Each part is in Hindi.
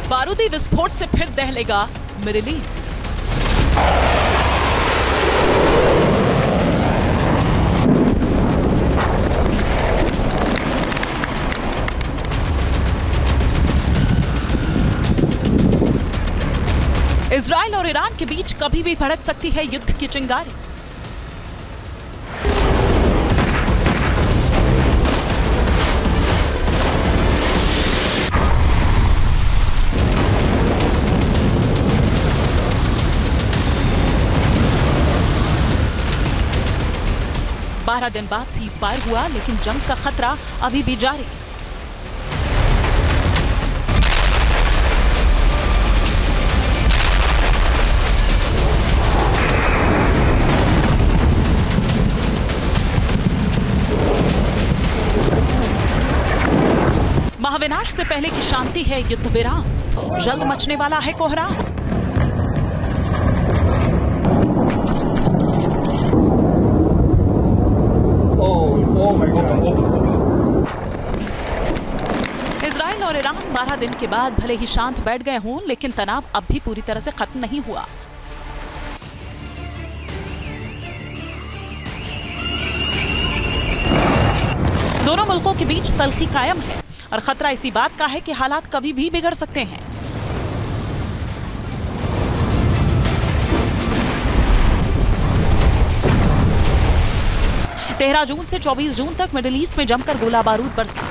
बारूदी विस्फोट से फिर दहलेगा मिडिल ईस्ट। इजराइल और ईरान के बीच कभी भी भड़क सकती है युद्ध की चिंगारी। बारह दिन बाद सीज फायर हुआ, लेकिन जंग का खतरा अभी भी जारी। महाविनाश से पहले की शांति है युद्ध विराम, जल्द मचने वाला है कोहराम। इजराइल और ईरान 12 दिन के बाद भले ही शांत बैठ गए हों, लेकिन तनाव अब भी पूरी तरह से खत्म नहीं हुआ। दोनों मुल्कों के बीच तल्खी कायम है और खतरा इसी बात का है कि हालात कभी भी बिगड़ सकते हैं। तेरह जून से 24 जून तक मिडिल ईस्ट में जमकर गोला बारूद बरसा।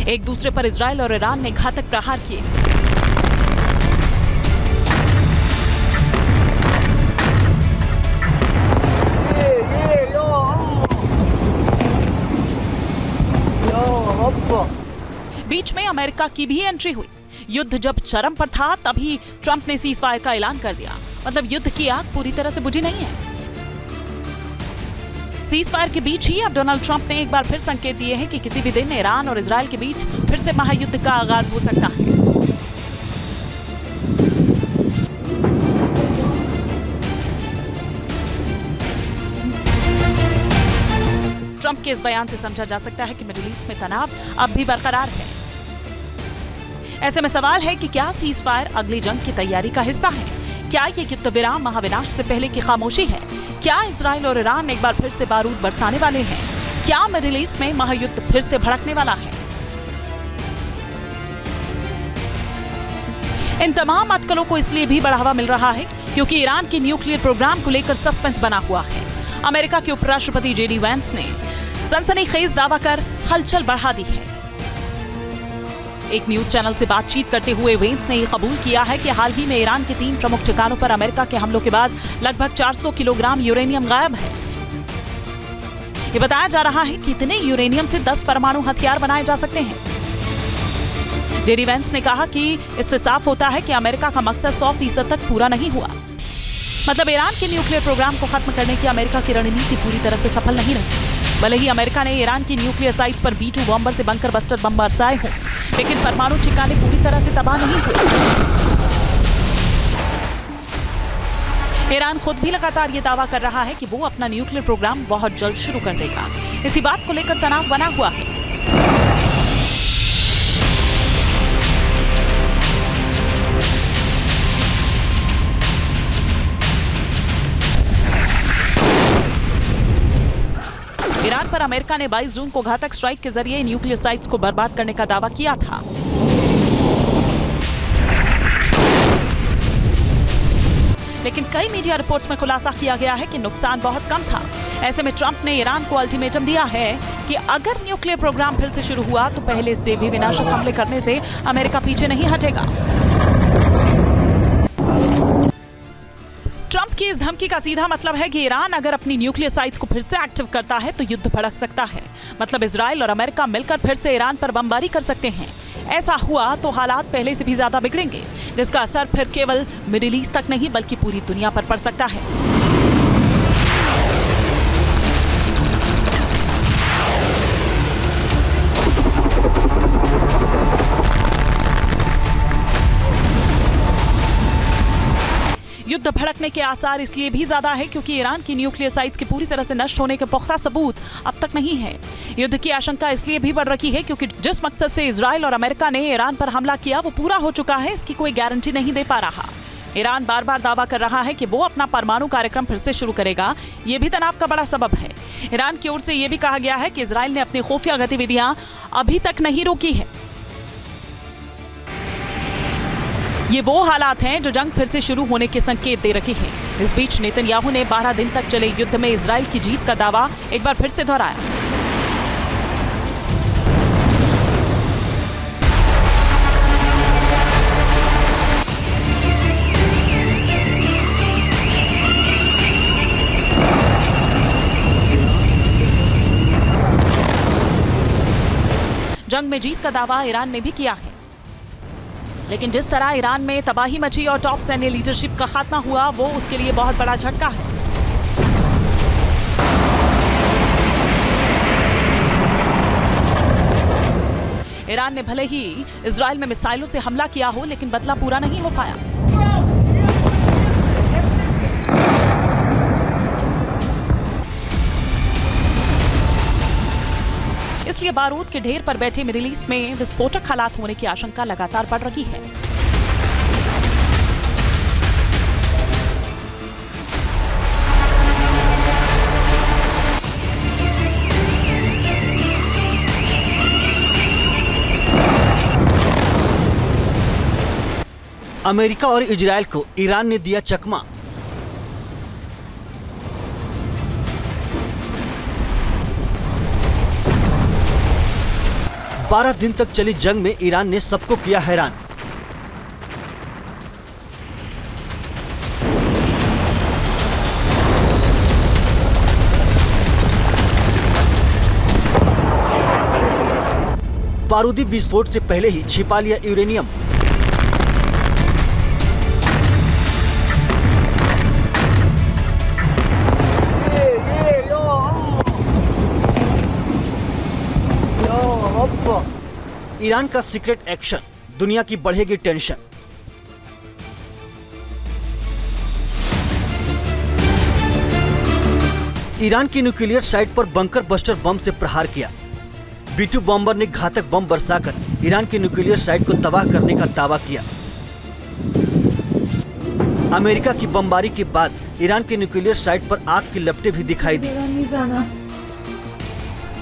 एक दूसरे पर इजराइल और ईरान ने घातक प्रहार किए। बीच में अमेरिका की भी एंट्री हुई। युद्ध जब चरम पर था तभी ट्रंप ने सीज फायर का ऐलान कर दिया। मतलब युद्ध की आग पूरी तरह से बुझी नहीं है। सीज फायर के बीच ही अब डोनाल्ड ट्रंप ने एक बार फिर संकेत दिए हैं कि किसी भी दिन ईरान और इजराइल के बीच फिर से महायुद्ध का आगाज हो सकता है। ट्रंप के इस बयान से समझा जा सकता है कि मिडिल ईस्ट में तनाव अब भी बरकरार है। ऐसे में सवाल है कि क्या सीज फायर अगली जंग की तैयारी का हिस्सा है? क्या ये युद्ध विराम महाविनाश से पहले की खामोशी है? क्या इजराइल और ईरान एक बार फिर से बारूद बरसाने वाले हैं? क्या मिडिल ईस्ट में महायुद्ध फिर से भड़कने वाला है? इन तमाम अटकलों को इसलिए भी बढ़ावा मिल रहा है क्योंकि ईरान के न्यूक्लियर प्रोग्राम को लेकर सस्पेंस बना हुआ है। अमेरिका के उपराष्ट्रपति जेडी वैंस ने सनसनीखेज दावा कर हलचल बढ़ा दी है। एक न्यूज चैनल से बातचीत करते हुए वेंस ने कबूल किया है कि हाल ही में ईरान के 3 प्रमुख ठिकानों पर अमेरिका के हमलों के बाद लगभग 400 किलोग्राम यूरेनियम गायब है। ये बताया जा रहा है कि इतने यूरेनियम से 10 परमाणु हथियार बनाए जा सकते हैं। जेडी वैंस ने कहा कि इससे साफ होता है कि अमेरिका का मकसद 100% तक पूरा नहीं हुआ। मतलब ईरान के न्यूक्लियर प्रोग्राम को खत्म करने की अमेरिका की रणनीति पूरी तरह से सफल नहीं रही। भले ही अमेरिका ने ईरान की न्यूक्लियर साइट्स पर B-2 बॉम्बर से बंकर बस्टर बम बरसाए हों, लेकिन परमाणु ठिकाने पूरी तरह से तबाह नहीं हुए। ईरान खुद भी लगातार ये दावा कर रहा है कि वो अपना न्यूक्लियर प्रोग्राम बहुत जल्द शुरू कर देगा। इसी बात को लेकर तनाव बना हुआ है। ईरान पर अमेरिका ने 22 जून को घातक स्ट्राइक के जरिए न्यूक्लियर साइट्स को बर्बाद करने का दावा किया था। लेकिन कई मीडिया रिपोर्ट्स में खुलासा किया गया है कि नुकसान बहुत कम था। ऐसे में ट्रंप ने ईरान को अल्टीमेटम दिया है कि अगर न्यूक्लियर प्रोग्राम फिर से शुरू हुआ तो पहले से भी विनाशक हमले करने से अमेरिका पीछे नहीं हटेगा। ट्रंप की इस धमकी का सीधा मतलब है कि ईरान अगर अपनी न्यूक्लियर साइट्स को फिर से एक्टिव करता है तो युद्ध भड़क सकता है। मतलब इजराइल और अमेरिका मिलकर फिर से ईरान पर बमबारी कर सकते हैं। ऐसा हुआ तो हालात पहले से भी ज्यादा बिगड़ेंगे, जिसका असर फिर केवल मिडिल ईस्ट तक नहीं बल्कि पूरी दुनिया पर पड़ सकता है। युद्ध भड़कने के आसार इसलिए भी ज्यादा है क्योंकि ईरान की न्यूक्लियर साइट्स के पूरी तरह से नष्ट होने के पुख्ता सबूत अब तक नहीं है। युद्ध की आशंका इसलिए भी बढ़ रही है क्योंकि जिस मकसद से इजराइल और अमेरिका ने ईरान पर हमला किया वो पूरा हो चुका है, इसकी कोई गारंटी नहीं दे पा रहा। ईरान बार बार दावा कर रहा है कि वो अपना परमाणु कार्यक्रम फिर से शुरू करेगा, ये भी तनाव का बड़ा सबब है। ईरान की ओर से यह भी कहा गया है कि इजराइल ने अपनी खुफिया गतिविधियां अभी तक नहीं रोकी है। ये वो हालात हैं जो जंग फिर से शुरू होने के संकेत दे रहे हैं। इस बीच नेतन्याहू ने 12 दिन तक चले युद्ध में इजराइल की जीत का दावा एक बार फिर से दोहराया। जंग में जीत का दावा ईरान ने भी किया है, लेकिन जिस तरह ईरान में तबाही मची और टॉप सैन्य लीडरशिप का खात्मा हुआ वो उसके लिए बहुत बड़ा झटका है। ईरान ने भले ही इजराइल में मिसाइलों से हमला किया हो, लेकिन बदला पूरा नहीं हो पाया। इसलिए बारूद के ढेर पर बैठे मिडिल ईस्ट में विस्फोटक हालात होने की आशंका लगातार बढ़ रही है। अमेरिका और इजराइल को ईरान ने दिया चकमा। बारह दिन तक चली जंग में ईरान ने सबको किया हैरान। बारूदी विस्फोट से पहले ही छिपा लिया यूरेनियम। ईरान का सीक्रेट एक्शन, दुनिया की बढ़ेगी टेंशन। ईरान की न्यूक्लियर साइट पर बंकर बस्टर बम से प्रहार किया। B-2 बॉम्बर ने घातक बम बरसाकर ईरान की न्यूक्लियर साइट को तबाह करने का दावा किया। अमेरिका की बमबारी के बाद ईरान की न्यूक्लियर साइट पर आग की लपटें भी दिखाई दी।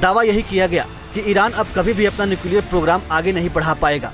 दावा यही किया गया कि ईरान अब कभी भी अपना न्यूक्लियर प्रोग्राम आगे नहीं बढ़ा पाएगा।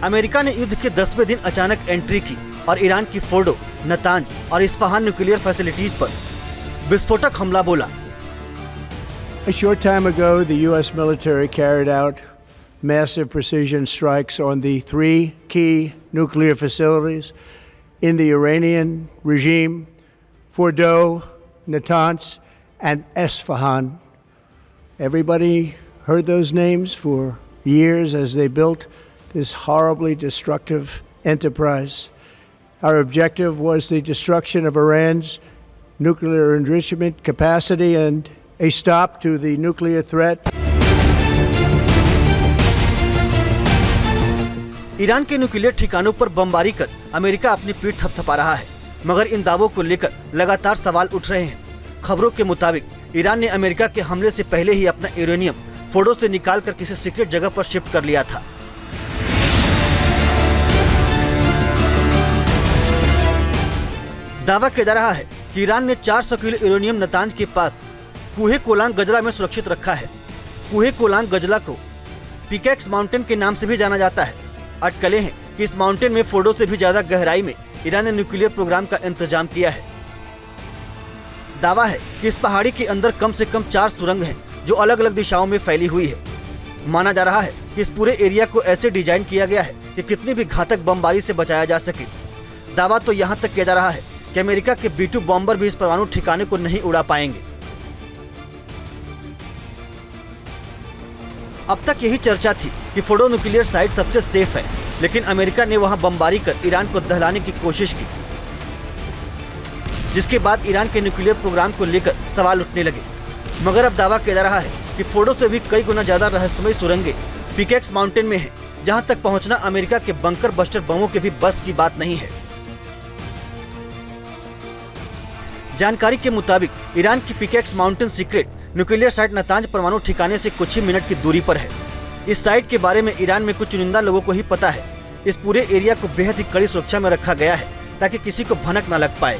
अमेरिका ने युद्ध के 10वें दिन अचानक एंट्री की और ईरान की फोर्डो, नतांज और इस्फहान न्यूक्लियर फैसिलिटीज पर विस्फोटक हमला बोला। A short time ago, the U.S. military carried out massive precision strikes on the 3 key nuclear facilities in the Iranian regime: Fordo, Natanz, and Esfahan. Everybody heard those names for years as they built this horribly destructive enterprise. Our objective was the destruction of Iran's nuclear enrichment capacity and a stop to the nuclear threat. Iran के न्यूक्लियर ठिकानों पर बमबारी कर अमेरिका अपनी पीठ थपथपा रहा है, मगर इन दावों को लेकर लगातार सवाल उठ रहे हैं। खबरों के मुताबिक ईरान ने अमेरिका के हमले से पहले ही अपना यूरेनियम फोर्डो से निकालकर किसी सीक्रेट जगह पर शिफ्ट कर लिया था। दावा किया जा रहा है कि ईरान ने 400 किलो यूरेनियम नतांज के पास कुहे कोलांग गजला में सुरक्षित रखा है। कुहे कोलांग गजला को पिकैक्स माउंटेन के नाम से भी जाना जाता है। अटकलें हैं कि इस माउंटेन में फोर्डो से भी ज्यादा गहराई में ईरान ने न्यूक्लियर प्रोग्राम का इंतजाम किया है। दावा है कि इस पहाड़ी के अंदर कम से कम 4 सुरंग हैं जो अलग अलग दिशाओं में फैली हुई है। माना जा रहा है कि इस पूरे एरिया को ऐसे डिजाइन किया गया है कि कितनी भी घातक बमबारी से बचाया जा सके। दावा तो यहाँ तक किया जा रहा है कि अमेरिका के B-2 बॉम्बर भी इस परमाणु ठिकाने को नहीं उड़ा पाएंगे। अब तक यही चर्चा थी कि फोर्डो न्यूक्लियर साइट सबसे सेफ है, लेकिन अमेरिका ने वहां बमबारी कर ईरान को दहलाने की कोशिश की, जिसके बाद ईरान के न्यूक्लियर प्रोग्राम को लेकर सवाल उठने लगे। मगर अब दावा किया जा रहा है कि फोर्डो से भी कई गुना ज्यादा रहस्यमय सुरंगें पिकैक्स माउंटेन में हैं, जहां तक पहुंचना अमेरिका के बंकर बस्टर बमों के भी बस की बात नहीं है। जानकारी के मुताबिक ईरान की pickaxe mountain secret nuclear site Natanz परमाणु ठिकाने से कुछ ही मिनट की दूरी पर है। इस साइट के बारे में ईरान में कुछ चुनिंदा लोगों को ही पता है। इस पूरे एरिया को बेहद ही कड़ी सुरक्षा में रखा गया है ताकि किसी को भनक न लग पाए।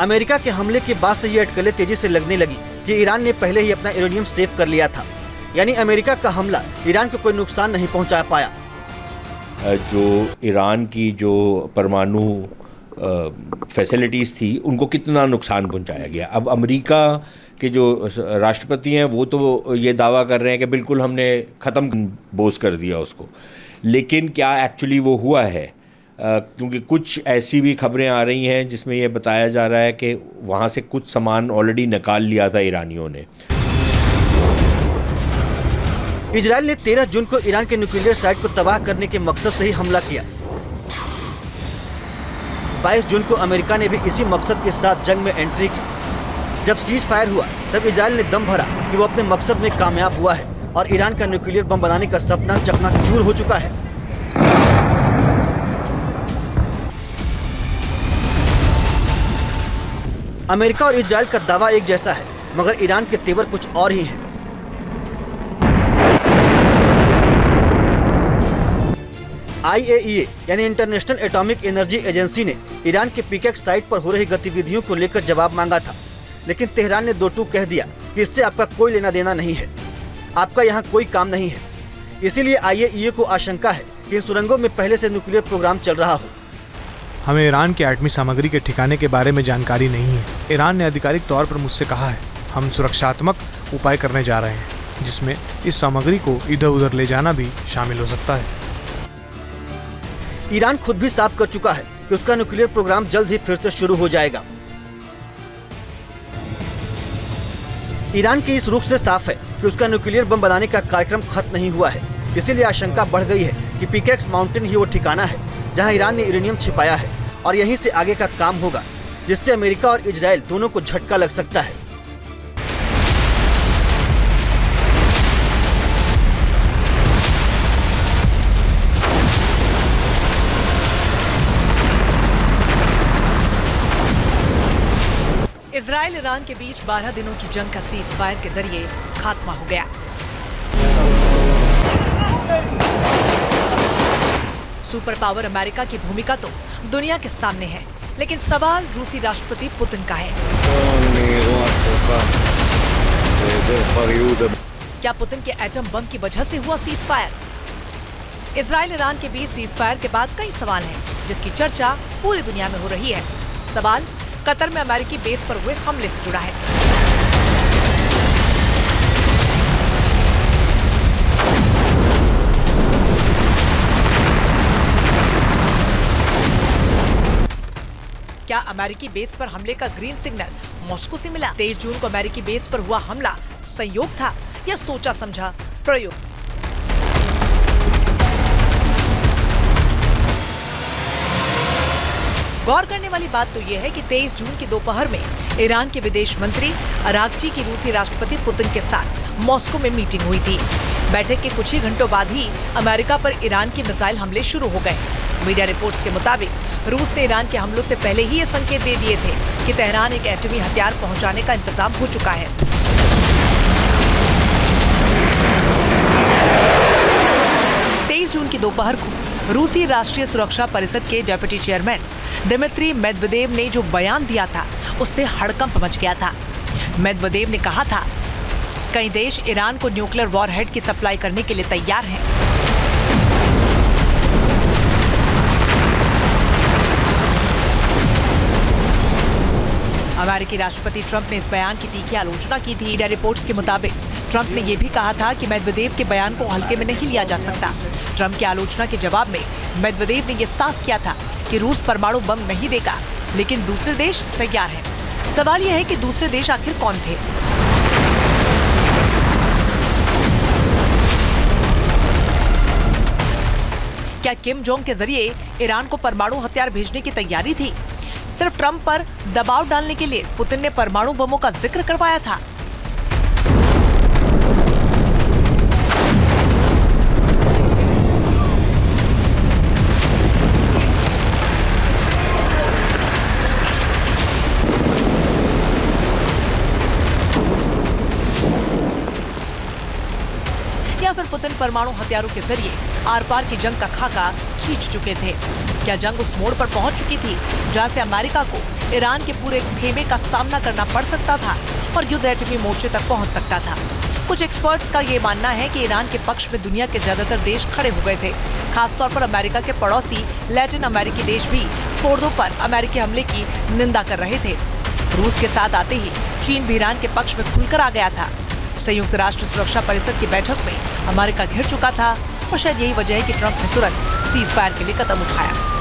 अमेरिका के हमले के बाद से ये अटकलें तेजी से लगने लगी कि ईरान ने पहले ही अपना यूरेनियम सेव कर लिया था, यानी अमेरिका का हमला ईरान को कोई नुकसान नहीं पहुंचा पाया। जो ईरान की जो परमाणु फैसिलिटीज़ थी उनको कितना नुकसान पहुंचाया गया। अब अमेरिका के जो राष्ट्रपति हैं वो तो ये दावा कर रहे हैं कि बिल्कुल हमने ख़त्म बोझ कर दिया उसको, लेकिन क्या एक्चुअली वो हुआ है? क्योंकि कुछ ऐसी भी खबरें आ रही हैं जिसमें ये बताया जा रहा है कि वहाँ से कुछ सामान ऑलरेडी निकाल लिया था ईरानियों ने। इजराइल ने 13 जून को ईरान के न्यूक्लियर साइट को तबाह करने के मकसद से ही हमला किया। 22 जून को अमेरिका ने भी इसी मकसद के साथ जंग में एंट्री की। जब सीज फायर हुआ तब इजराइल ने दम भरा कि वो अपने मकसद में कामयाब हुआ है और ईरान का न्यूक्लियर बम बनाने का सपना चकनाचूर हो चुका है। अमेरिका और इजराइल का दावा एक जैसा है, मगर ईरान के तेवर कुछ और ही हैं। IAEA यानी इंटरनेशनल एटॉमिक एनर्जी एजेंसी ने ईरान के पिकेक्स साइट पर हो रही गतिविधियों को लेकर जवाब मांगा था, लेकिन तेहरान ने दो टूक कह दिया कि इससे आपका कोई लेना देना नहीं है, आपका यहाँ कोई काम नहीं है। इसीलिए IAEA को आशंका है कि इन सुरंगों में पहले से न्यूक्लियर प्रोग्राम चल रहा हो। हमें ईरान के एटमी सामग्री के ठिकाने के बारे में जानकारी नहीं है। ईरान ने आधिकारिक तौर पर मुझसे कहा है हम सुरक्षात्मक उपाय करने जा रहे हैं, जिसमें इस सामग्री को इधर उधर ले जाना भी शामिल हो सकता है। ईरान खुद भी साफ कर चुका है कि उसका न्यूक्लियर प्रोग्राम जल्द ही फिर से शुरू हो जाएगा। ईरान के इस रुख से साफ है कि उसका न्यूक्लियर बम बनाने का कार्यक्रम खत्म नहीं हुआ है। इसीलिए आशंका बढ़ गई है कि पिकेक्स माउंटेन ही वो ठिकाना है जहां ईरान ने यूरेनियम छिपाया है और यहीं से आगे का काम होगा, जिससे अमेरिका और इजराइल दोनों को झटका लग सकता है। इजराइल ईरान के बीच 12 दिनों की जंग का सीज फायर के जरिए खात्मा हो गया। सुपर पावर अमेरिका की भूमिका तो दुनिया के सामने है, लेकिन सवाल रूसी राष्ट्रपति पुतिन का है। क्या पुतिन के एटम बम की वजह से हुआ सीज फायर? इजराइल ईरान के बीच सीज फायर के बाद कई सवाल हैं, जिसकी चर्चा पूरी दुनिया में हो रही है। सवाल कतर में अमेरिकी बेस पर हुए हमले से जुड़ा है। क्या अमेरिकी बेस पर हमले का ग्रीन सिग्नल मॉस्को से मिला? 23 जून को अमेरिकी बेस पर हुआ हमला संयोग था या सोचा समझा प्रयोग? गौर करने वाली बात तो यह है कि 23 जून की दोपहर में ईरान के विदेश मंत्री अरागची की रूसी राष्ट्रपति पुतिन के साथ मॉस्को में मीटिंग हुई थी। बैठक के कुछ ही घंटों बाद ही अमेरिका पर ईरान के मिसाइल हमले शुरू हो गए। मीडिया रिपोर्ट्स के मुताबिक रूस ने ईरान के हमलों से पहले ही ये संकेत दे दिए थे कि तेहरान एक एटमी हथियार पहुंचाने का इंतजाम हो चुका है। जून की दोपहर को रूसी राष्ट्रीय सुरक्षा परिषद के डेप्यूटी चेयरमैन दिमित्री मेदवेदेव ने जो बयान दिया था उससे हड़कंप मच गया था। मेदवेदेव ने कहा था कई देश ईरान को न्यूक्लियर वॉरहेड की सप्लाई करने के लिए तैयार हैं। अमेरिकी राष्ट्रपति ट्रंप ने इस बयान की तीखी आलोचना की थी। मीडिया रिपोर्ट्स के मुताबिक ट्रंप ने यह भी कहा था कि मेदवेदेव के बयान को हल्के में नहीं लिया जा सकता। ट्रंप की आलोचना के जवाब में मेदवेदेव ने यह साफ किया था कि रूस परमाणु बम नहीं देगा, लेकिन दूसरे देश तैयार हैं। सवाल यह है कि दूसरे देश आखिर कौन थे? क्या किम जोंग के जरिए ईरान को परमाणु हथियार भेजने की तैयारी थी? सिर्फ ट्रंप पर दबाव डालने के लिए पुतिन ने परमाणु बमों का जिक्र करवाया था। परमाणु हथियारों के जरिए आर पार की जंग का खाका खींच चुके थे। क्या जंग उस मोड़ पर पहुंच चुकी थी जहां से अमेरिका को ईरान के पूरे खेमे का सामना करना पड़ सकता था और युद्ध एटमी मोर्चे तक पहुंच सकता था? कुछ एक्सपर्ट्स का ये मानना है कि ईरान के पक्ष में दुनिया के ज्यादातर देश खड़े हो गए थे। खासतौर पर अमेरिका के पड़ोसी लैटिन अमेरिकी देश भी फोर्दो पर अमेरिकी हमले की निंदा कर रहे थे। रूस के साथ आते ही चीन भी ईरान के पक्ष में खुलकर आ गया था। संयुक्त राष्ट्र सुरक्षा परिषद की बैठक में अमेरिका घिर चुका था और शायद यही वजह है कि ट्रंप ने तुरंत सीज फायर के लिए कदम उठाया।